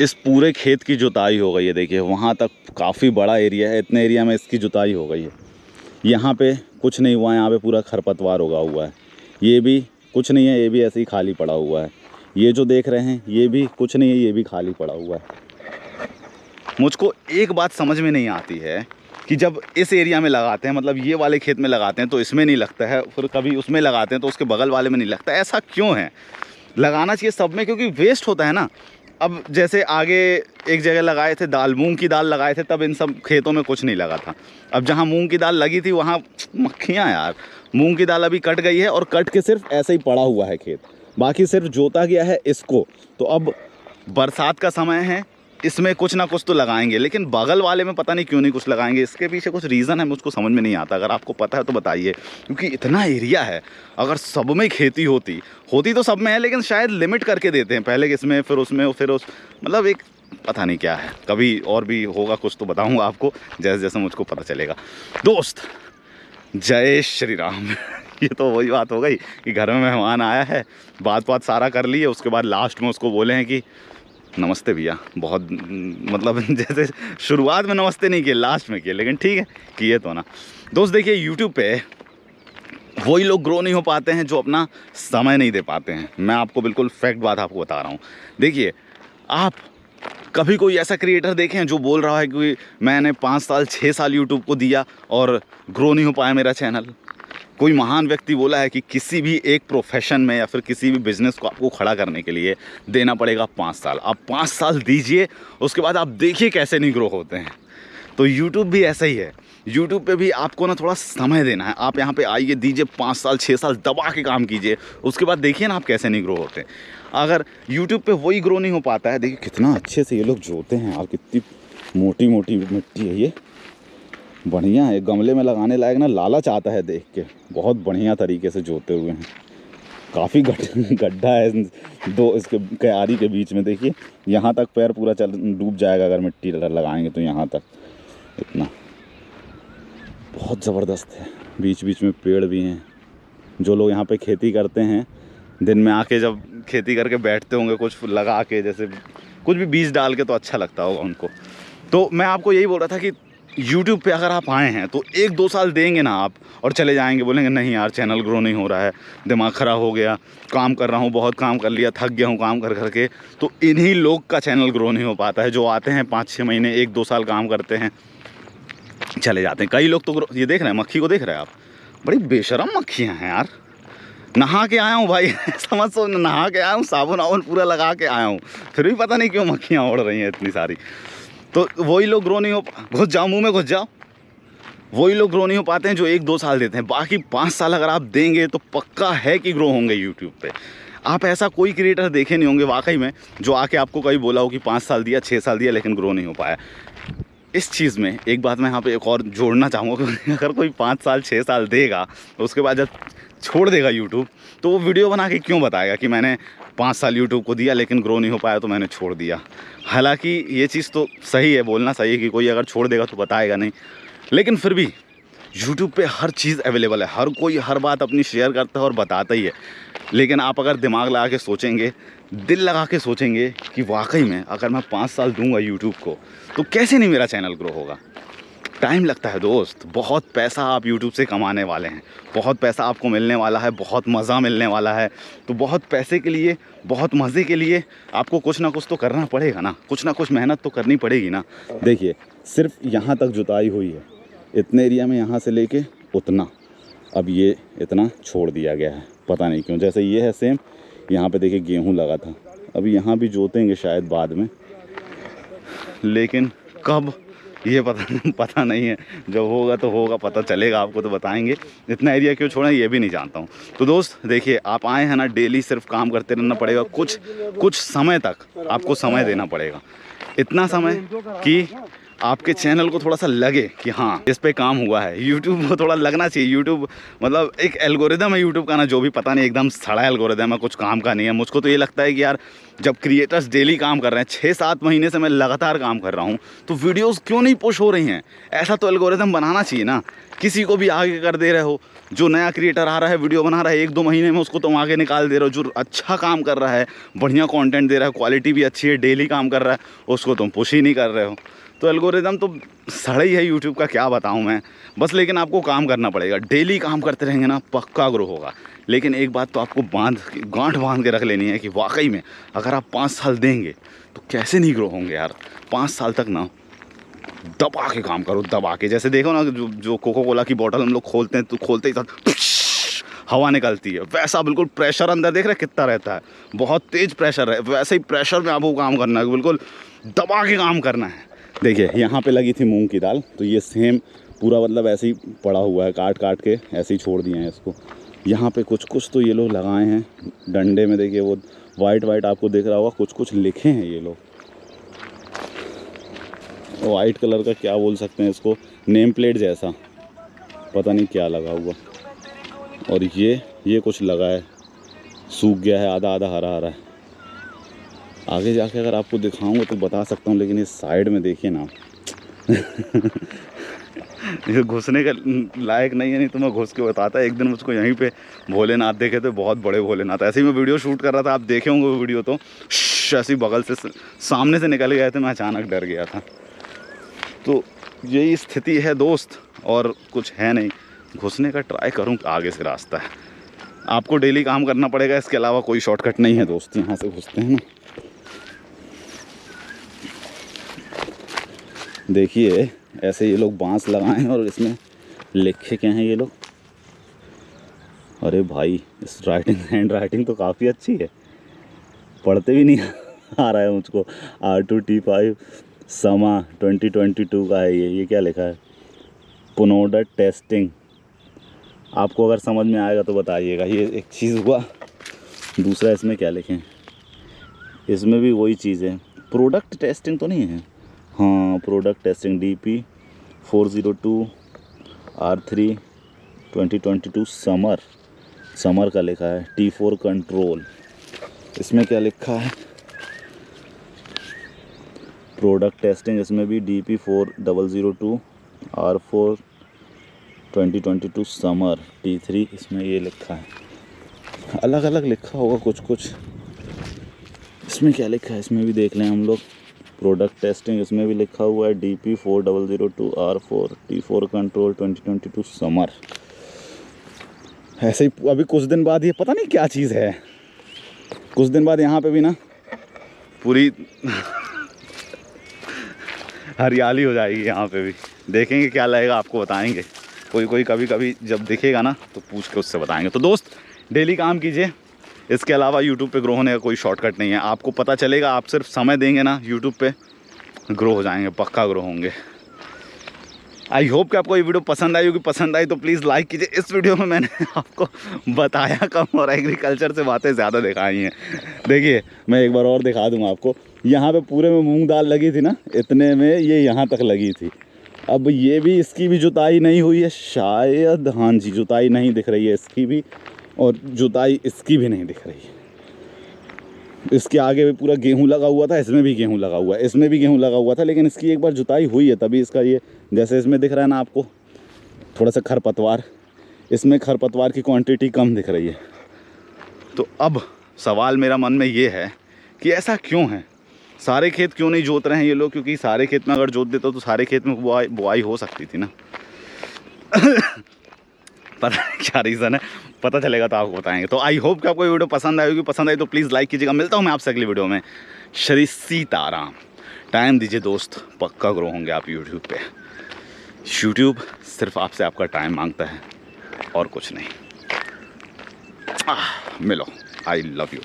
इस पूरे खेत की जुताई हो गई है। देखिए वहाँ तक काफ़ी बड़ा एरिया है, इतने एरिया में इसकी जुताई हो गई है। यहाँ पे कुछ नहीं हुआ है, यहाँ पे पूरा खरपतवार उगा हुआ है। ये भी कुछ नहीं है, ये भी ऐसे ही खाली पड़ा हुआ है। ये जो देख रहे हैं ये भी कुछ नहीं है, ये भी खाली पड़ा हुआ है। मुझको एक बात समझ में नहीं आती है कि जब इस एरिया में लगाते हैं, मतलब ये वाले खेत में लगाते हैं तो इसमें नहीं लगता है, फिर कभी उसमें लगाते हैं तो उसके बगल वाले में नहीं लगता। ऐसा क्यों है? लगाना चाहिए सब में, क्योंकि वेस्ट होता है ना। अब जैसे आगे एक जगह लगाए थे दाल, मूंग की दाल लगाए थे, तब इन सब खेतों में कुछ नहीं लगा था। अब जहाँ मूंग की दाल लगी थी वहाँ मक्खियाँ यार। मूंग की दाल अभी कट गई है और कट के सिर्फ ऐसे ही पड़ा हुआ है खेत, बाकी सिर्फ जोता गया है इसको। तो अब बरसात का समय है, इसमें कुछ ना कुछ तो लगाएंगे, लेकिन बगल वाले में पता नहीं क्यों नहीं कुछ लगाएंगे। इसके पीछे कुछ रीज़न है, मुझको समझ में नहीं आता। अगर आपको पता है तो बताइए, क्योंकि इतना एरिया है। अगर सब में खेती होती तो सब में है, लेकिन शायद लिमिट करके देते हैं, पहले इसमें फिर उसमें फिर उस, मतलब एक पता नहीं क्या है। कभी और भी होगा कुछ तो बताऊँगा आपको जैसे जैसे मुझको पता चलेगा। दोस्त जय श्री राम। ये तो वही बात हो गई कि घर में मेहमान आया है, बात सारा कर लिए, उसके बाद लास्ट में उसको बोले हैं कि नमस्ते भैया। बहुत मतलब जैसे शुरुआत में नमस्ते नहीं किए, लास्ट में किए, लेकिन ठीक है किए तो ना। दोस्त देखिए यूट्यूब पे वही लोग ग्रो नहीं हो पाते हैं जो अपना समय नहीं दे पाते हैं। मैं आपको बिल्कुल फैक्ट बात आपको बता रहा हूँ। देखिए आप कभी कोई ऐसा क्रिएटर देखें जो बोल रहा है कि मैंने 5 साल 6 साल यूट्यूब को दिया और ग्रो नहीं हो पाया मेरा चैनल? कोई महान व्यक्ति बोला है कि किसी भी एक प्रोफेशन में या फिर किसी भी बिज़नेस को आपको खड़ा करने के लिए देना पड़ेगा 5 साल। आप 5 साल दीजिए, उसके बाद आप देखिए कैसे नहीं ग्रो होते हैं। तो यूट्यूब भी ऐसा ही है। यूट्यूब पे भी आपको ना थोड़ा समय देना है। आप यहाँ पे आइए, दीजिए 5 साल 6 साल दबा के काम कीजिए, उसके बाद देखिए ना आप कैसे नहीं ग्रो होते। अगर यूट्यूब पे वही ग्रो नहीं हो पाता है, देखिए कितना अच्छे से ये लोग जोते हैं यार, कितनी मोटी मोटी मिट्टी है ये, बढ़िया है। गमले में लगाने लायक ना, लालच आता है देख के। बहुत बढ़िया तरीके से जोते हुए हैं। काफ़ी गड्ढा है दो इसके क्यारी के बीच में। देखिए यहाँ तक पैर पूरा डूब जाएगा अगर मिट्टी लगाएंगे तो। यहाँ तक इतना बहुत ज़बरदस्त है। बीच बीच में पेड़ भी हैं। जो लोग यहाँ पे खेती करते हैं, दिन में आके जब खेती करके बैठते होंगे कुछ लगा के, जैसे कुछ भी बीज डाल के, तो अच्छा लगता होगा उनको। तो मैं आपको यही बोल रहा था कि YouTube पे अगर आप आए हैं तो 1-2 साल देंगे ना आप और चले जाएंगे, बोलेंगे नहीं यार चैनल ग्रो नहीं हो रहा है, दिमाग ख़राब हो गया, काम कर रहा हूँ, बहुत काम कर लिया, थक गया हूँ काम कर करके। तो इन्हीं लोग का चैनल ग्रो नहीं हो पाता है, जो आते हैं 5-6 महीने 1-2 साल काम करते हैं, चले जाते हैं। कई लोग तो ये देख रहे हैं, मक्खी को देख रहे हैं आप, बड़ी बेशरम मक्खियाँ हैं यार। नहा के आया हूँ भाई समझ सो, नहा के आया हूँ, साबुन वाबुन पूरा लगा के आया हूँ, फिर भी पता नहीं क्यों मक्खियाँ उड़ रही हैं इतनी सारी। तो वही लोग ग्रो नहीं हो, घुस जाओ मुंह में घुस जाओ, वही लोग ग्रो नहीं हो पाते हैं जो 1-2 साल देते हैं। बाकी 5 साल अगर आप देंगे तो पक्का है कि ग्रो होंगे यूट्यूब पे। आप ऐसा कोई क्रिएटर देखे नहीं होंगे वाकई में जो आके आपको कभी बोला हो कि 5 साल दिया 6 साल दिया लेकिन ग्रो नहीं हो पाया। इस चीज़ में एक बात मैं यहाँ पे एक और जोड़ना चाहूँगा कि अगर कोई 5 साल 6 साल देगा, उसके बाद जब छोड़ देगा यूट्यूब, तो वो वीडियो बना के क्यों बताएगा कि मैंने 5 साल यूट्यूब को दिया लेकिन ग्रो नहीं हो पाया तो मैंने छोड़ दिया। हालांकि ये चीज़ तो सही है, बोलना सही है कि कोई अगर छोड़ देगा तो बताएगा नहीं, लेकिन फिर भी यूट्यूब पे हर चीज़ अवेलेबल है, हर कोई हर बात अपनी शेयर करता है और बताता ही है। लेकिन आप अगर दिमाग लगा के सोचेंगे, दिल लगा के सोचेंगे कि वाकई में अगर मैं 5 साल दूंगा यूट्यूब को तो कैसे नहीं मेरा चैनल ग्रो होगा। टाइम लगता है दोस्त, बहुत पैसा आप यूट्यूब से कमाने वाले हैं, बहुत पैसा आपको मिलने वाला है, बहुत मज़ा मिलने वाला है। तो बहुत पैसे के लिए, बहुत मज़े के लिए आपको कुछ ना कुछ तो करना पड़ेगा ना, कुछ ना कुछ मेहनत तो करनी पड़ेगी ना। देखिए सिर्फ यहाँ तक जुताई हुई है, इतने एरिया में, यहाँ से लेके उतना। अब ये इतना छोड़ दिया गया है, पता नहीं क्यों। जैसे ये है सेम, यहाँ पे देखिए गेहूँ लगा था, अभी यहाँ भी जोतेंगे शायद बाद में, लेकिन कब ये पता नहीं है। जब होगा तो होगा, पता चलेगा आपको तो बताएंगे। इतना एरिया क्यों छोड़ा ये भी नहीं जानता हूँ। तो दोस्त देखिए आप आए हैं ना, डेली सिर्फ काम करते रहना पड़ेगा, कुछ समय तक आपको समय देना पड़ेगा। इतना समय कि आपके चैनल को थोड़ा सा लगे कि हाँ इस पे काम हुआ है। यूट्यूब को थोड़ा लगना चाहिए। यूट्यूब मतलब एक एल्गोरिदम है यूट्यूब का ना, जो भी पता नहीं एकदम सड़ा एल्गोरिदम है, कुछ काम का नहीं है। मुझको तो ये लगता है कि यार जब क्रिएटर्स डेली काम कर रहे हैं, 6-7 महीने से मैं लगातार काम कर रहा हूँ, तो वीडियोज़ क्यों नहीं पुश हो रही हैं? ऐसा तो एल्गोरिदम बनाना चाहिए ना। किसी को भी आगे कर दे रहे हो, जो नया क्रिएटर आ रहा है वीडियो बना रहा है 1-2 महीने में, उसको तुम आगे निकाल दे रहे हो। जो अच्छा काम कर रहा है, बढ़िया कंटेंट दे रहा है, क्वालिटी भी अच्छी है, डेली काम कर रहा है, उसको तुम पुश ही नहीं कर रहे हो। तो एल्गोरिदम तो सड़ा ही है यूट्यूब का, क्या बताऊं मैं। बस लेकिन आपको काम करना पड़ेगा, डेली काम करते रहेंगे ना, पक्का ग्रो होगा। लेकिन एक बात तो आपको गांठ बांध के रख लेनी है कि वाकई में अगर आप 5 साल देंगे तो कैसे नहीं ग्रो होंगे यार। 5 साल तक ना दबा के काम करो, दबा के। जैसे देखो ना, जो कोको कोला की बोतल हम लोग खोलते हैं तो खोलते ही साथ हवा निकलती है, वैसा बिल्कुल प्रेशर अंदर देख रहे कितना रहता है, बहुत तेज प्रेशर है। वैसे ही प्रेशर में आपको काम करना है, बिल्कुल दबा के काम करना है। देखिए यहाँ पे लगी थी मूंग की दाल, तो ये सेम पूरा मतलब ऐसे ही पड़ा हुआ है, काट काट के ऐसे ही छोड़ दिए हैं इसको। यहाँ पे कुछ कुछ तो ये लोग लगाए हैं डंडे में, देखिए वो वाइट आपको दिख रहा होगा, कुछ कुछ लिखे हैं ये लोग। वाइट कलर का क्या बोल सकते हैं इसको, नेम प्लेट जैसा, पता नहीं क्या लगा हुआ। और ये कुछ लगा है, सूख गया है, आधा आधा हरा हरा है। आगे जाके अगर आपको दिखाऊंगा तो बता सकता हूँ, लेकिन इस साइड में देखिए ना ये घुसने का लायक नहीं है, नहीं तो मैं घुस के बताता। एक दिन मुझको यहीं पे भोलेनाथ देखे थे, बहुत बड़े भोलेनाथ। ऐसे ही मैं वीडियो शूट कर रहा था, आप देखे होंगे वो वीडियो, तो ऐसी बगल से सामने से निकल गए थे, मैं अचानक डर गया था। तो यही स्थिति है दोस्त, और कुछ है नहीं। घुसने का ट्राई करूँ, आगे से रास्ता है, आपको डेली काम करना पड़ेगा, इसके अलावा कोई शॉर्टकट नहीं है दोस्त। यहाँ से घुसते हैं ना, देखिए ऐसे ये लोग बांस लगाए हैं और इसमें लिखे क्या हैं ये लोग। अरे भाई, इस हैंड राइटिंग तो काफ़ी अच्छी है, पढ़ते भी नहीं आ रहा है मुझको। R2T5 समा 2022 का है ये क्या लिखा है, पुनोडा टेस्टिंग। आपको अगर समझ में आएगा तो बताइएगा। ये एक चीज़ हुआ। दूसरा इसमें क्या लिखें, इसमें भी वही चीज़ है, प्रोडक्ट टेस्टिंग तो नहीं है। हाँ, product testing DP 402 R3 2022 summer का लिखा है। T4 कंट्रोल, इसमें क्या लिखा है, प्रोडक्ट टेस्टिंग, इसमें भी DP 4002 R4 2022 समर T3, इसमें ये लिखा है। अलग अलग लिखा होगा कुछ कुछ। इसमें क्या लिखा है, इसमें भी देख लें हम लोग। प्रोडक्ट टेस्टिंग, इसमें भी लिखा हुआ है DP 4002 R4 T4 control 2022 summer. ऐसे ही अभी कुछ दिन बाद ये पता नहीं क्या चीज़ है, कुछ दिन बाद यहाँ पे भी ना पूरी हरियाली हो जाएगी। यहाँ पे भी देखेंगे क्या लगेगा, आपको बताएंगे। कोई कभी कभी जब दिखेगा ना तो पूछ के उससे बताएंगे। तो दोस्त डेली काम कीजिए, इसके अलावा यूट्यूब पे ग्रो होने का कोई शॉर्टकट नहीं है। आपको पता चलेगा, आप सिर्फ समय देंगे ना यूट्यूब पे, ग्रो हो जाएंगे, पक्का ग्रो होंगे। आई होप कि आपको ये वीडियो पसंद आई होगी। पसंद आई तो प्लीज़ लाइक कीजिए। इस वीडियो में मैंने आपको बताया कम और एग्रीकल्चर से बातें ज़्यादा दिखाई हैं। देखिए मैं एक बार और दिखा दूँगा आपको। यहाँ पे पूरे में मूंग दाल लगी थी ना, इतने में ये यहाँ तक लगी थी। अब ये भी, इसकी भी जुताई नहीं हुई है शायद। हाँ जी, जुताई नहीं दिख रही है इसकी भी, और जुताई इसकी भी नहीं दिख रही है। इसके आगे भी पूरा गेहूं लगा हुआ था, इसमें भी गेहूं लगा हुआ है, इसमें भी गेहूं लगा हुआ था, लेकिन इसकी एक बार जुताई हुई है तभी इसका ये, जैसे इसमें दिख रहा है ना आपको थोड़ा सा खरपतवार, इसमें खरपतवार की क्वांटिटी कम दिख रही है। तो अब सवाल मेरा मन में ये है कि ऐसा क्यों है, सारे खेत क्यों नहीं जोत रहे हैं ये लोग? क्योंकि सारे खेत में अगर जोत देते तो सारे खेत में बुआई हो सकती थी ना। पता नहीं क्या रीज़न है, पता चलेगा तो आपको बताएंगे। तो आई होप कि आपको ये वीडियो पसंद आएगी। पसंद आई तो प्लीज़ लाइक कीजिएगा। मिलता हूँ मैं आपसे अगली वीडियो में। श्री सीताराम। टाइम दीजिए दोस्त, पक्का ग्रो होंगे आप यूट्यूब पे। यूट्यूब सिर्फ आपसे आपका टाइम मांगता है और कुछ नहीं। मिलो, आई लव यू।